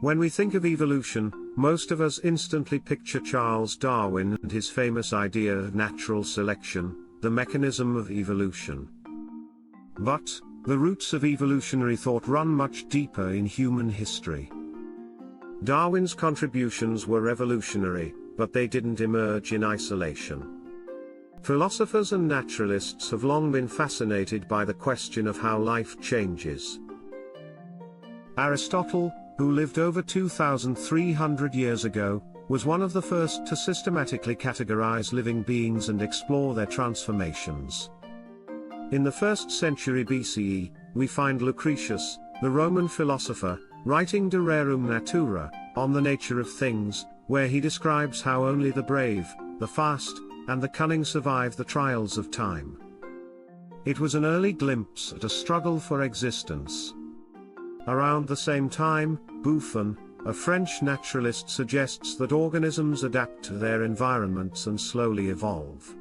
When we think of evolution, most of us instantly picture Charles Darwin and his famous idea of natural selection, the mechanism of evolution. But, the roots of evolutionary thought run much deeper in human history. Darwin's contributions were revolutionary, but they didn't emerge in isolation. Philosophers and naturalists have long been fascinated by the question of how life changes. Aristotle, who lived over 2,300 years ago, was one of the first to systematically categorize living beings and explore their transformations. In the 1st century BCE, we find Lucretius, the Roman philosopher, writing De Rerum Natura, on the nature of things, where he describes how only the brave, the fast, and the cunning survive the trials of time. It was an early glimpse at a struggle for existence. Around the same time, Buffon, a French naturalist, suggests that organisms adapt to their environments and slowly evolve.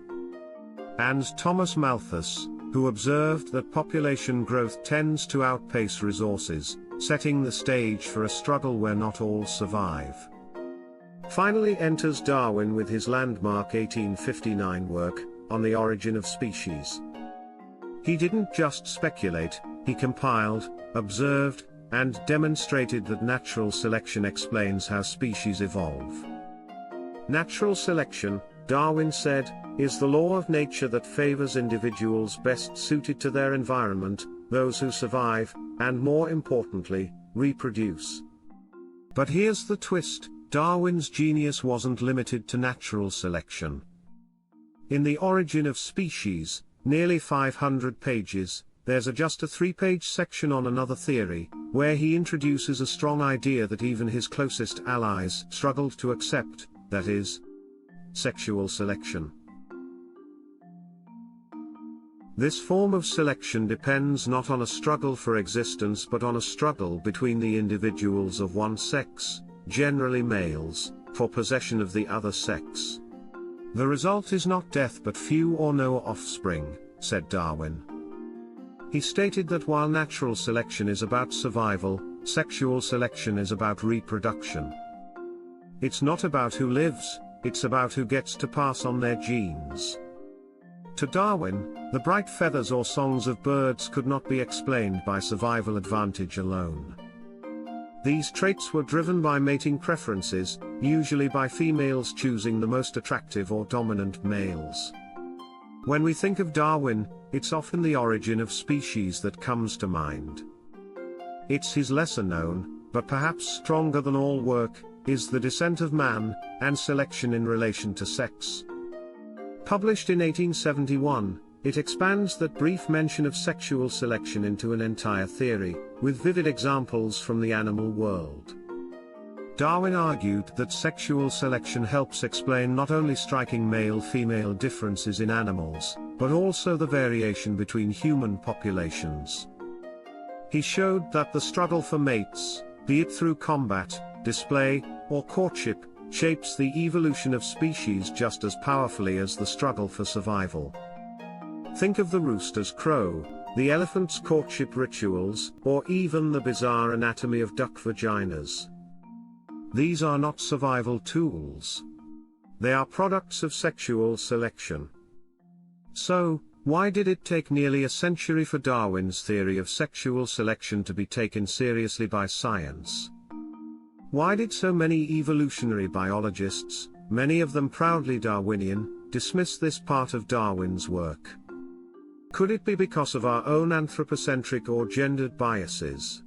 And Thomas Malthus, who observed that population growth tends to outpace resources, setting the stage for a struggle where not all survive. Finally enters Darwin with his landmark 1859 work, On the Origin of Species. He didn't just speculate, he compiled, observed, and demonstrated that natural selection explains how species evolve. Natural selection, Darwin said, is the law of nature that favors individuals best suited to their environment, those who survive, and more importantly, reproduce. But here's the twist, Darwin's genius wasn't limited to natural selection. In The Origin of Species, nearly 500 pages, there's just a 3-page section on another theory, where he introduces a strong idea that even his closest allies struggled to accept, that is, sexual selection. This form of selection depends not on a struggle for existence but on a struggle between the individuals of one sex, generally males, for possession of the other sex. The result is not death but few or no offspring, said Darwin. He stated that while natural selection is about survival, sexual selection is about reproduction. It's not about who lives, it's about who gets to pass on their genes. To Darwin, the bright feathers or songs of birds could not be explained by survival advantage alone. These traits were driven by mating preferences, usually by females choosing the most attractive or dominant males. When we think of Darwin, it's often The Origin of Species that comes to mind. It's his lesser known, but perhaps stronger than all work, is The Descent of Man, and Selection in Relation to Sex. Published in 1871, it expands that brief mention of sexual selection into an entire theory, with vivid examples from the animal world. Darwin argued that sexual selection helps explain not only striking male-female differences in animals, but also the variation between human populations. He showed that the struggle for mates, be it through combat, display, or courtship, shapes the evolution of species just as powerfully as the struggle for survival. Think of the rooster's crow, the elephant's courtship rituals, or even the bizarre anatomy of duck vaginas. These are not survival tools. They are products of sexual selection. So, why did it take nearly a century for Darwin's theory of sexual selection to be taken seriously by science? Why did so many evolutionary biologists, many of them proudly Darwinian, dismiss this part of Darwin's work? Could it be because of our own anthropocentric or gendered biases?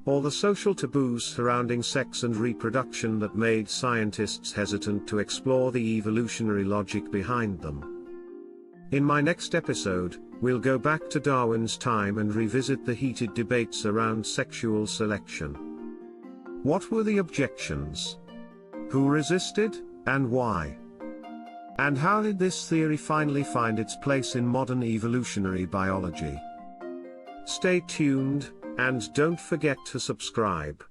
Or the social taboos surrounding sex and reproduction that made scientists hesitant to explore the evolutionary logic behind them? In my next episode, we'll go back to Darwin's time and revisit the heated debates around sexual selection. What were the objections? Who resisted, and why? And how did this theory finally find its place in modern evolutionary biology? Stay tuned, and don't forget to subscribe.